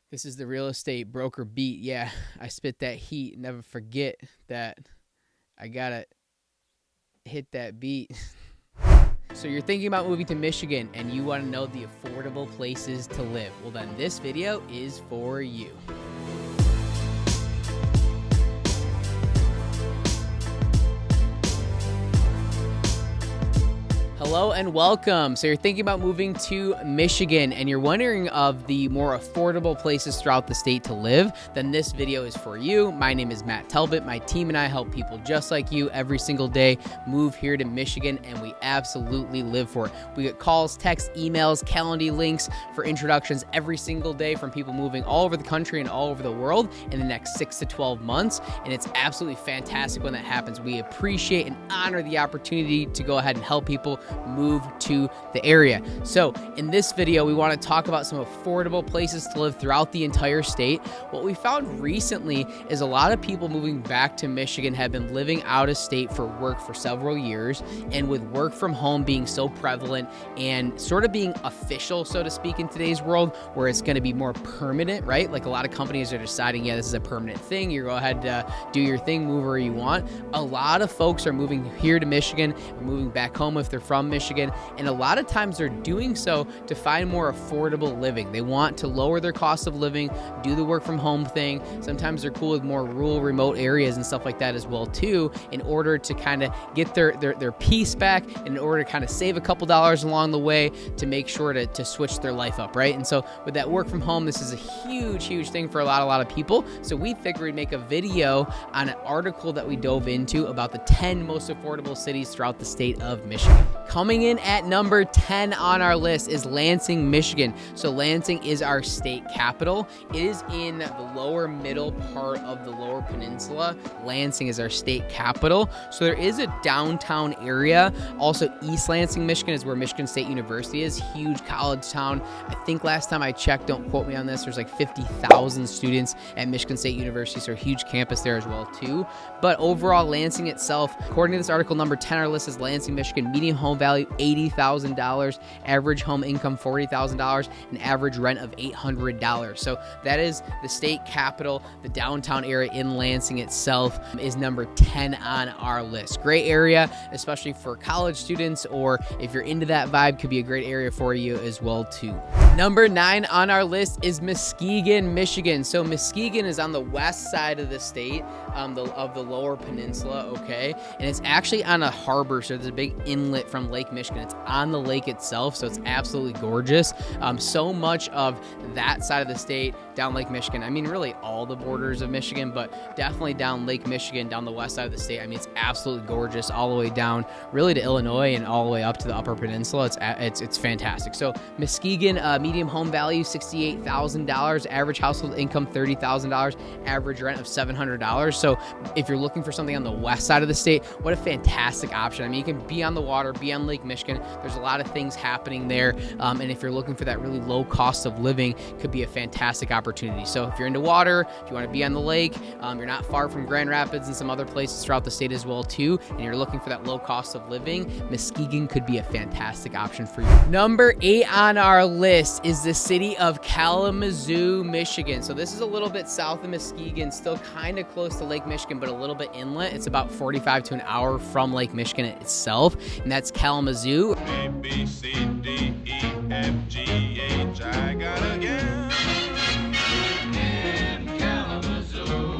This is the real estate broker beat. Yeah, I spit that heat. Never forget that I gotta hit that beat. So you're thinking about moving to Michigan and you want to know the affordable places to live. Well, then this video is for you. Hello and welcome. So you're thinking about moving to Michigan and you're wondering of the more affordable places throughout the state to live, then this video is for you. My name is Matt Talbot. My team and I help people just like you every single day move here to Michigan, and we absolutely live for it. We get calls, texts, emails, calendar links for introductions every single day from people moving all over the country and all over the world in the next 6 to 12 months, and it's absolutely fantastic when that happens. We appreciate and honor the opportunity to go ahead and help people move to the area. So in this video, we want to talk about some affordable places to live throughout the entire state. What we found recently is a lot of people moving back to Michigan have been living out of state for work for several years, and with work from home being so prevalent and sort of being official, so to speak, in today's world, where it's going to be more permanent, right? Like a lot of companies are deciding, yeah, this is a permanent thing. You go ahead, do your thing, move where you want. A lot of folks are moving here to Michigan, or moving back home if they're from Michigan, and a lot of times they're doing so to find more affordable living. They want to lower their cost of living, do the work from home thing. Sometimes they're cool with more rural, remote areas and stuff like that as well too, in order to kind of get their peace back, and in order to kind of save a couple dollars along the way to make sure to switch their life up, right? And so with that work from home, this is a huge thing for a lot of people. So we figured we'd make a video on an article that we dove into about the 10 most affordable cities throughout the state of Michigan. Coming in at number 10 on our list is Lansing, Michigan. So Lansing is our state capital. It is in the lower middle part of the lower peninsula. Lansing is our state capital. So there is a downtown area. Also, East Lansing, Michigan is where Michigan State University is. Huge college town. I think last time I checked, don't quote me on this, there's like 50,000 students at Michigan State University. So a huge campus there as well too. But overall, Lansing itself, according to this article, number 10 on our list is Lansing, Michigan. Median home value $80,000, average home income $40,000, and average rent of $800. So that is the state capital. The downtown area in Lansing itself is number 10 on our list. Great area, especially for college students, or if you're into that vibe, could be a great area for you as well too. Number 9 on our list is Muskegon, Michigan. So Muskegon is on the west side of the state, of the lower peninsula, okay? And it's actually on a harbor, so there's a big inlet from Lake Michigan. It's on the lake itself, so it's absolutely gorgeous. So much of that side of the state, down Lake Michigan, I mean really all the borders of Michigan, but definitely down Lake Michigan, down the west side of the state, I mean it's absolutely gorgeous all the way down really to Illinois and all the way up to the upper peninsula. It's fantastic. So Muskegon, medium home value $68,000, average household income $30,000, average rent of $700. So if you're looking for something on the west side of the state, what a fantastic option. I mean, you can be on the water, be on Lake Michigan. There's a lot of things happening there, and if you're looking for that really low cost of living, could be a fantastic opportunity. So if you're into water, if you want to be on the lake, you're not far from Grand Rapids and some other places throughout the state as well too, and you're looking for that low cost of living, Muskegon could be a fantastic option for you. Number 8 on our list is the city of Kalamazoo, Michigan. So this is a little bit south of Muskegon, still kind of close to Lake Michigan, but a little bit inlet. It's about 45 to an hour from Lake Michigan itself, and that's Kalamazoo. A, B, C, D, E, F, G, H, I gotta get in Kalamazoo.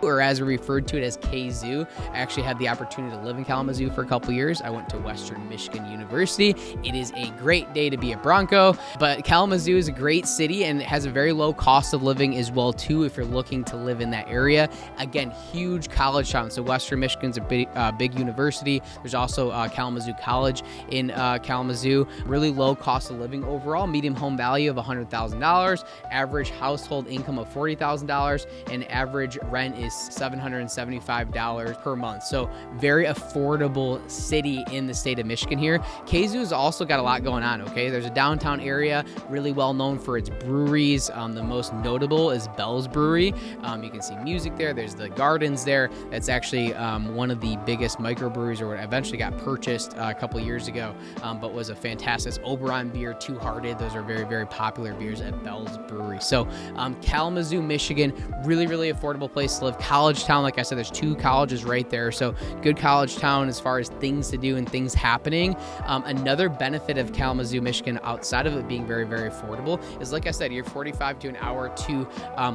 Or as we referred to it as K-Zoo. I actually had the opportunity to live in Kalamazoo for a couple years. I went to Western Michigan University. It is a great day to be a Bronco, but Kalamazoo is a great city and it has a very low cost of living as well too if you're looking to live in that area. Again, huge college town. So Western Michigan's a big university. There's also Kalamazoo College in Kalamazoo. Really low cost of living overall. Medium home value of $100,000, average household income of $40,000, and average rent is $775 per month. So very affordable city in the state of Michigan here. Kalamazoo's also got a lot going on, okay? There's a downtown area, really well known for its breweries. The most notable is Bell's Brewery. You can see music there. There's the gardens there. That's actually one of the biggest microbreweries, or what eventually got purchased a couple years ago, but was a fantastic Oberon beer, Two Hearted. Those are very, very popular beers at Bell's Brewery. So Kalamazoo, Michigan, really, really affordable place to live. College town, like I said, there's 2 colleges right there. So good college town as far as things to do and things happening. Another benefit of Kalamazoo, Michigan, outside of it being very, very affordable, is like I said, you're 45 to an hour to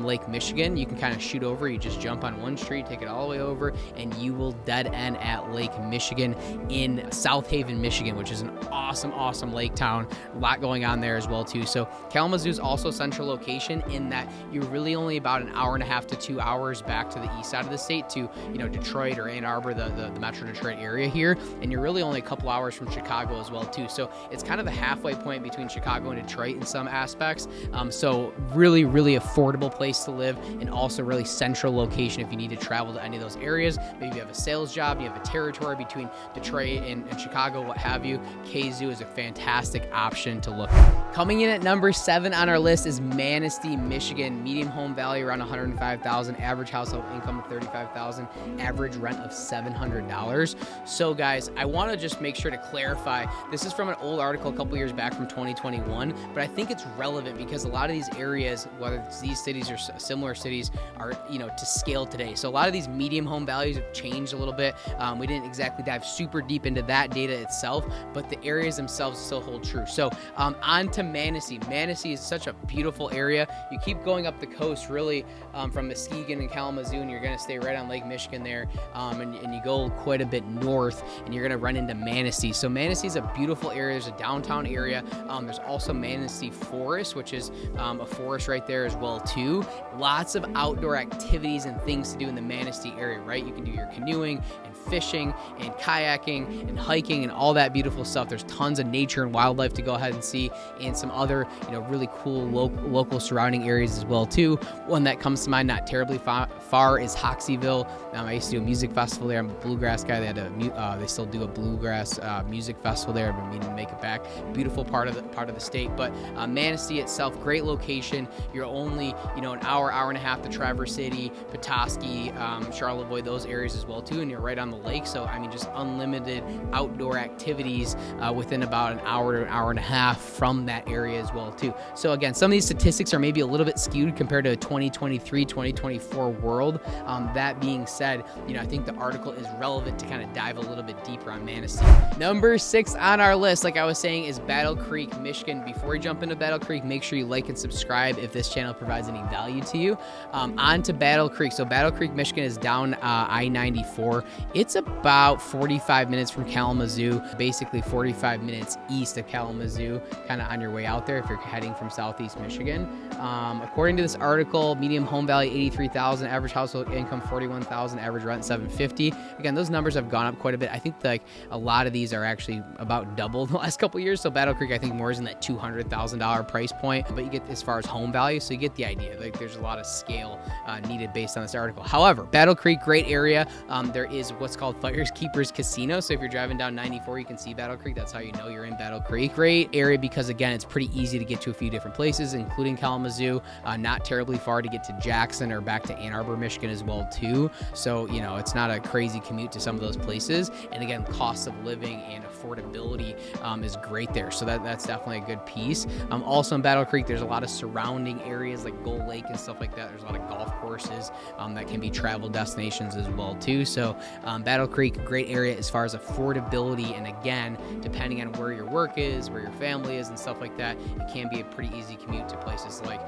Lake Michigan. You can kind of shoot over. You just jump on one street, take it all the way over, and you will dead end at Lake Michigan in South Haven, Michigan, which is an awesome, awesome lake town. A lot going on there as well too. So Kalamazoo is also central location in that you're really only about an hour and a half to 2 hours back to the east side of the state to, you know, Detroit or Ann Arbor, the Metro Detroit area here, and you're really only a couple hours from Chicago as well too. So it's kind of the halfway point between Chicago and Detroit in some aspects. So really, really affordable place to live, and also really central location if you need to travel to any of those areas. Maybe you have a sales job, you have a territory between Detroit and Chicago, what have you. Kalamazoo is a fantastic option to look at. Coming in at number 7 on our list is Manistee, Michigan. Medium home value around $105,000, average household income of $35,000, average rent of $700. So guys, I want to just make sure to clarify, this is from an old article a couple years back from 2021, but I think it's relevant because a lot of these areas, whether it's these cities or similar cities, are, you know, to scale today. So a lot of these medium home values have changed a little bit. We didn't exactly dive super deep into that data itself, but the areas themselves still hold true. So on to Manistee. Manistee is such a beautiful area. You keep going up the coast, really, from Muskegon and Kalamazoo, and you're going to stay right on Lake Michigan there, and you go quite a bit north, and you're going to run into Manistee. So Manistee is a beautiful area. There's a downtown area. There's also Manistee Forest, which is a forest right there as well too. Lots of outdoor activities and things to do in the Manistee area, right? You can do your canoeing and fishing and kayaking and hiking and all that beautiful stuff. There's tons of nature and wildlife to go ahead and see, and some other, you know, really cool local surrounding areas as well too. One that comes to mind not terribly far is Hoxeyville. I used to do a music festival there. I'm a bluegrass guy. They still do a bluegrass music festival there. I've been meaning to make it back. Beautiful part of the state. But Manistee itself, great location. You're only, you know, an hour and a half to Traverse City, Petoskey, Charlevoix, those areas as well too, and you're right on the lake. So I mean, just unlimited outdoor activities within about an hour to an hour and a half from that area as well too. So again, some of these statistics are maybe a little bit skewed compared to a 2023, 2024 world. That being said, you know, I think the article is relevant to kind of dive a little bit deeper on Manistee. Number 6 on our list, like I was saying, is Battlecreek, Michigan. Before you jump into Battlecreek, make sure you like and subscribe if this channel provides any value to you. On to Battlecreek. So Battlecreek, Michigan is down I-94. It's about 45 minutes from Kalamazoo, basically 45 minutes east of Kalamazoo, kind of on your way out there if you're heading from southeast Michigan. According to this article, medium home value $83,000, average household income $41,000, average rent $750. Again, those numbers have gone up quite a bit. I think like a lot of these are actually about double in the last couple of years. So Battlecreek, I think, more is in that $200,000 price point, but you get as far as home value, so you get the idea. Like there's a lot of scale needed based on this article. However, Battlecreek, great area. There is what's called Fires Keepers Casino. So if you're driving down 94, you can see Battlecreek. That's how you know you're in Battlecreek. Great area because, again, it's pretty easy to get to a few different places, including Kalamazoo. Not terribly far to get to Jackson or back to Ann Arbor, Michigan as well too. So, you know, it's not a crazy commute to some of those places. And again, cost of living and affordability is great there. So that's definitely a good piece. Also in Battlecreek, there's a lot of surrounding areas like Gull Lake and stuff like that. There's a lot of golf courses that can be travel destinations as well too. So Battlecreek, great area as far as affordability. And again, depending on where your work is, where your family is and stuff like that, it can be a pretty easy commute to places like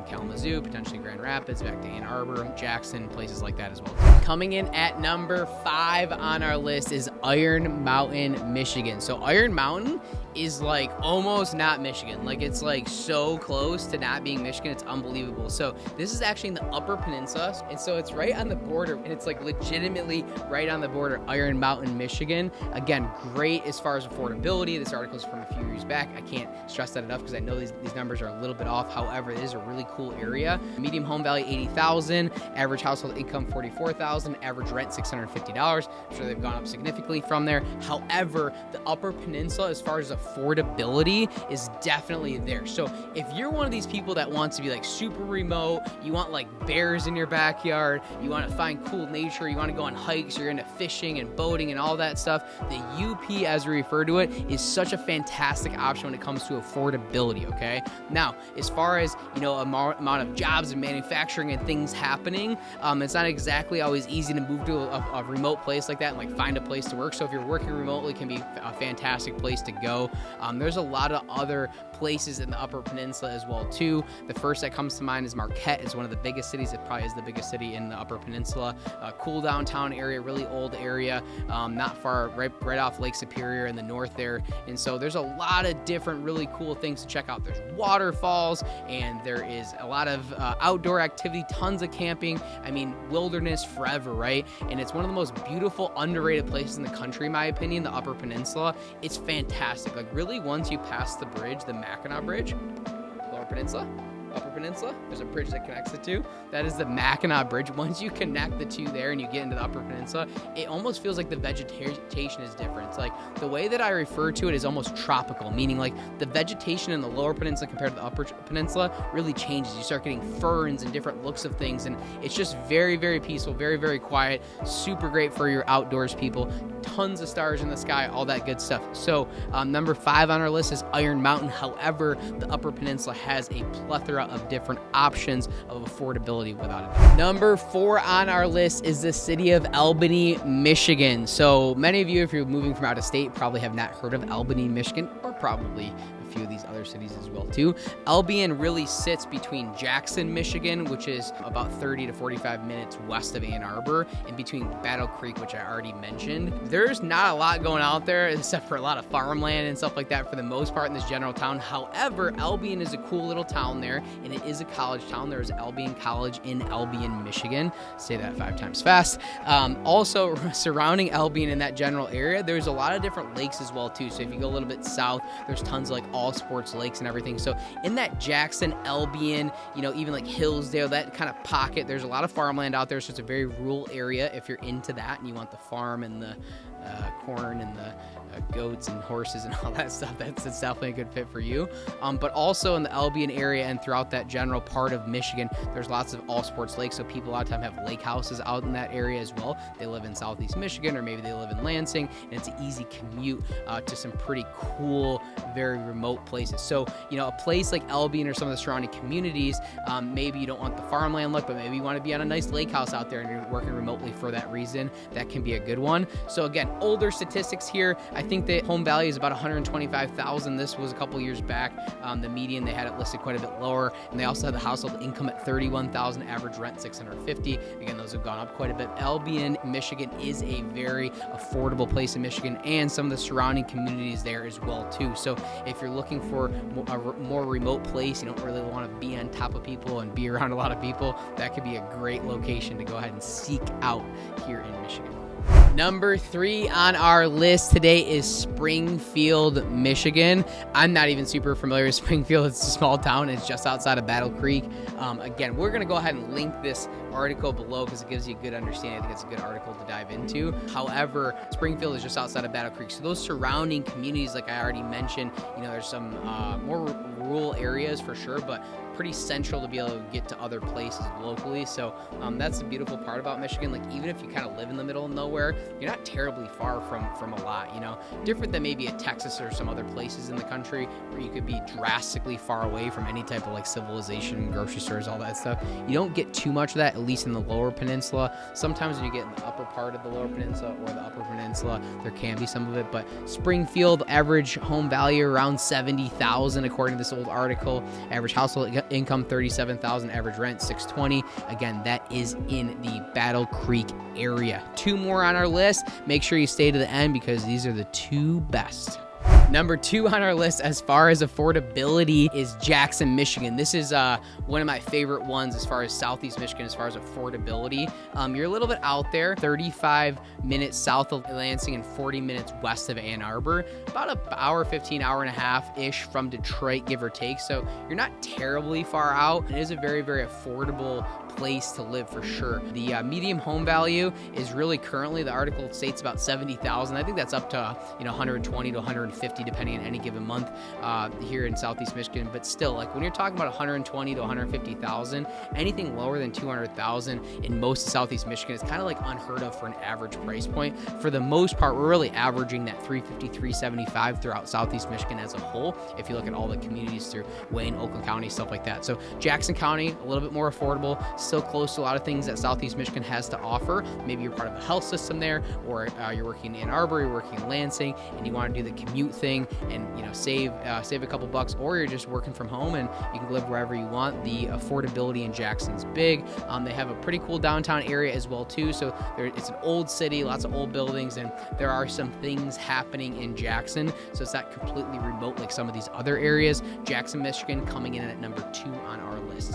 Kalamazoo, potentially Grand Rapids, back to Ann Arbor, Jackson, places like that as well. Coming in at number 5 on our list is Iron Mountain, Michigan. So Iron Mountain is like almost not Michigan. Like it's like so close to not being Michigan. It's unbelievable. So this is actually in the Upper Peninsula. And so it's right on the border, and it's like legitimately right on the border, Iron Mountain, Michigan. Again, great as far as affordability. This article is from a few years back. I can't stress that enough because I know these numbers are a little bit off. However, it is a really cool area. Medium home value, $80,000. Average household income, $44,000. Average rent, $650. I'm sure they've gone up significantly from there. However, the Upper Peninsula, as far as affordability, is definitely there. So if you're one of these people that wants to be like super remote, you want like bears in your backyard, you want to find cool nature, you want to go on hikes, you're into fishing and boating and all that stuff, the UP, as we refer to it, is such a fantastic option when it comes to affordability, okay? Now, as far as, amount of jobs and manufacturing and things happening, it's not exactly always easy to move to a remote place like that and like find a place to work. So if you're working remotely, it can be a fantastic place to go. There's a lot of other places in the Upper Peninsula as well too. The first that comes to mind is Marquette. Is one of the biggest cities. It probably is the biggest city in the Upper Peninsula. Cool downtown area, really old area, not far, right off Lake Superior in the north there. And so there's a lot of different really cool things to check out. There's waterfalls, and there is a lot of outdoor activity, tons of camping. I mean, wilderness forever, right? And it's one of the most beautiful, underrated places in the country, in my opinion, the Upper Peninsula. It's fantastic. Like really, once you pass the bridge, the Mackinac Bridge, Lower Peninsula, Upper Peninsula, there's a bridge that connects the two. That is the Mackinac Bridge. Once you connect the two there and you get into the Upper Peninsula, it almost feels like the vegetation is different. It's like the way that I refer to it is almost tropical, meaning like the vegetation in the Lower Peninsula compared to the Upper Peninsula really changes. You start getting ferns and different looks of things, and it's just very, very peaceful, very, very quiet, super great for your outdoors people. Tons of stars in the sky, all that good stuff. So number 5 on our list is Iron Mountain. However, the Upper Peninsula has a plethora of different options of affordability without a doubt. Number 4 on our list is the city of Albany, Michigan. So many of you, if you're moving from out of state, probably have not heard of Albany, Michigan, or probably a few of these other cities as well too. Albion really sits between Jackson, Michigan, which is about 30 to 45 minutes west of Ann Arbor, and between Battlecreek, which I already mentioned. There's not a lot going out there except for a lot of farmland and stuff like that for the most part in this general town. However, Albion is a cool little town there, and it is a college town. There's Albion College in Albion, Michigan. Say that 5 times fast. Also, surrounding Albion in that general area, there's a lot of different lakes as well too. So if you go a little bit south, there's tons of like all sports lakes and everything. So in that Jackson, Albion, even like Hillsdale, that kind of pocket, there's a lot of farmland out there. So it's a very rural area if you're into that and you want the farm and the corn and the goats and horses and all that stuff. That's definitely a good fit for you. But also in the Albion area and throughout that general part of Michigan, there's lots of all sports lakes. So people a lot of time have lake houses out in that area as well. They live in Southeast Michigan, or maybe they live in Lansing, and it's an easy commute to some pretty cool, very remote places. So, a place like Albion or some of the surrounding communities, maybe you don't want the farmland look, but maybe you want to be on a nice lake house out there and you're working remotely for that reason. That can be a good one. So again, older statistics here. I think that home value is about $125,000. This was a couple years back. The median, they had it listed quite a bit lower, and they also had the household income at $31,000, average rent $650. Again, those have gone up quite a bit. Albion, Michigan is a very affordable place in Michigan, and some of the surrounding communities there as well too. So if you're looking for a more remote place, you don't really want to be on top of people and be around a lot of people, that could be a great location to go ahead and seek out here in Michigan. Number 3 on our list today is Springfield, Michigan. I'm not even super familiar with Springfield. It's a small town. It's just outside of Battlecreek. Again, we're going to go ahead and link this article below because it gives you a good understanding. I think it's a good article to dive into. However, Springfield is just outside of Battlecreek. So those surrounding communities, like I already mentioned, there's some more rural areas for sure, but pretty central to be able to get to other places locally. So that's the beautiful part about Michigan. Like even if you kind of live in the middle of nowhere, you're not terribly far from a lot, different than maybe a Texas or some other places in the country where you could be drastically far away from any type of like civilization, grocery stores, all that stuff. You don't get too much of that, at least in the Lower Peninsula. Sometimes when you get in the upper part of the Lower Peninsula or the Upper Peninsula, there can be some of it, but Springfield, average home value around $70,000 according to this old article. Average household income $37,000, average rent $620. Again, that is in the Battlecreek area. 2 more on our list. Make sure you stay to the end because these are the 2 best. Number 2 on our list as far as affordability is Jackson, Michigan. This is one of my favorite ones as far as Southeast Michigan, as far as affordability. You're a little bit out there, 35 minutes south of Lansing and 40 minutes west of Ann Arbor. About an hour, 15, hour and a half-ish from Detroit, give or take. So you're not terribly far out. It is a very, very affordable place to live for sure. The medium home value is really currently, the article states about $70,000. I think that's up to 120 to 150 depending on any given month here in Southeast Michigan. But still, like when you're talking about 120 to 150,000, anything lower than 200,000 in most of Southeast Michigan is kind of like unheard of for an average price point. For the most part, we're really averaging that 350, 375 throughout Southeast Michigan as a whole. If you look at all the communities through Wayne, Oakland County, stuff like that. So Jackson County, a little bit more affordable, still close to a lot of things that Southeast Michigan has to offer. Maybe you're part of a health system there, or you're working in Ann Arbor, you're working in Lansing, and you want to do the commute thing and save a couple bucks, or you're just working from home and you can live wherever you want. The affordability in Jackson's big. They have a pretty cool downtown area as well too. So it's an old city, lots of old buildings, and there are some things happening in Jackson. So it's not completely remote like some of these other areas. Jackson, Michigan, coming in at number 2 on our list.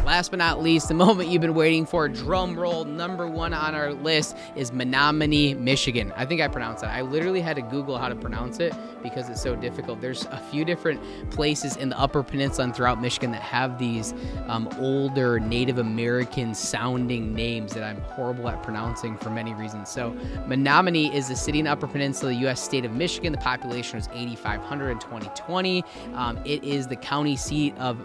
Last but not least, the moment you've been waiting for, drum roll, number 1 on our list is Menominee, Michigan. I think I pronounced that. I literally had to Google how to pronounce it because it's so difficult. There's a few different places in the Upper Peninsula and throughout Michigan that have these older Native American sounding names that I'm horrible at pronouncing for many reasons. So Menominee is a city in the Upper Peninsula, U.S. state of Michigan. The population was 8,500 in 2020. It is the county seat of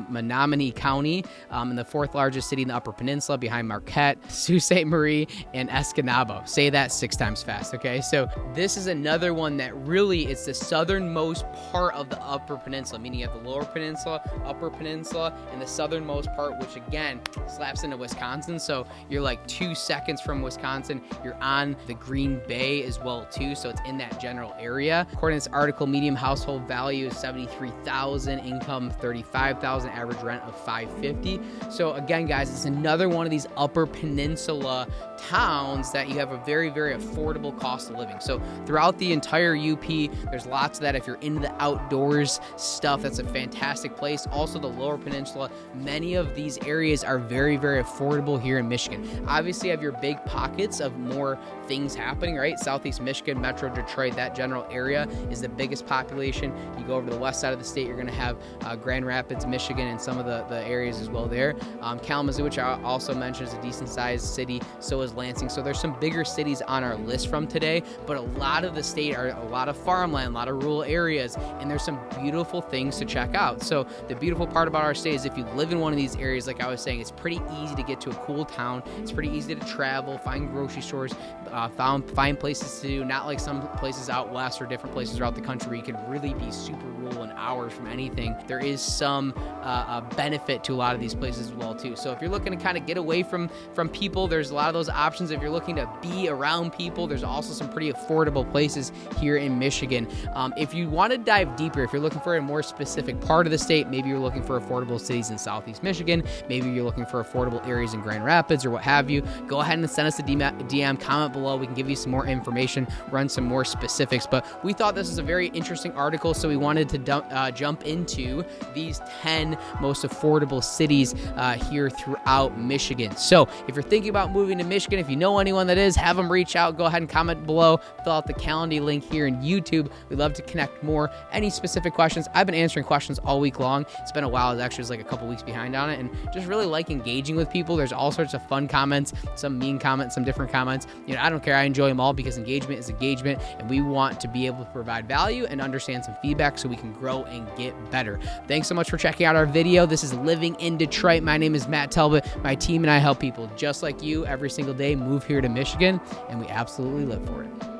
Menominee County. And the 4th largest city in the Upper Peninsula behind Marquette, Sault Ste. Marie, and Escanaba. Say that 6 times fast, okay? So this is another one that really, it's the southernmost part of the Upper Peninsula, meaning you have the Lower Peninsula, Upper Peninsula, and the southernmost part, which again, slaps into Wisconsin. So you're like 2 seconds from Wisconsin. You're on the Green Bay as well too, so it's in that general area. According to this article, medium household value is $73,000, income $35,000, average rent of $550. So again, guys, it's another one of these Upper Peninsula towns that you have a very, very affordable cost of living. So throughout the entire UP, there's lots of that. If you're into the outdoors stuff, that's a fantastic place. Also the Lower Peninsula, many of these areas are very, very affordable here in Michigan. Obviously you have your big pockets of more things happening, right? Southeast Michigan, Metro Detroit, that general area is the biggest population. You go over to the west side of the state, you're going to have Grand Rapids, Michigan, and some of the areas as well there. Kalamazoo, which I also mentioned, is a decent sized city. So is Lansing. So there's some bigger cities on our list from today, but a lot of the state are a lot of farmland, a lot of rural areas, and there's some beautiful things to check out. So the beautiful part about our state is if you live in one of these areas, like I was saying, it's pretty easy to get to a cool town. It's pretty easy to travel, find grocery stores, find places to do, not like some places out west or different places throughout the country where you can really be super rural in hours from anything. There is some benefit to a lot of these places as well too. So if you're looking to kind of get away from people, there's a lot of those options. If you're looking to be around people, there's also some pretty affordable places here in Michigan. If you want to dive deeper, if you're looking for a more specific part of the state, maybe you're looking for affordable cities in Southeast Michigan, maybe you're looking for affordable areas in Grand Rapids or what have you, go ahead and send us a DM, comment below. We can give you some more information, run some more specifics. But we thought this was a very interesting article, so we wanted to jump into these 10 most affordable cities here throughout Michigan. So if you're thinking about moving to Michigan, if you know anyone that is, have them reach out. Go ahead and comment below. Fill out the Calendly link here in YouTube. We'd love to connect more. Any specific questions? I've been answering questions all week long. It's been a while. It actually was like a couple weeks behind on it, and just really like engaging with people. There's all sorts of fun comments, some mean comments, some different comments. I don't care. I enjoy them all because engagement is engagement, and we want to be able to provide value and understand some feedback so we can grow and get better. Thanks so much for checking out our video. This is Living in Detroit. My name is Matt Talbot. My team and I help people just like you every single day move here to Michigan, and we absolutely live for it.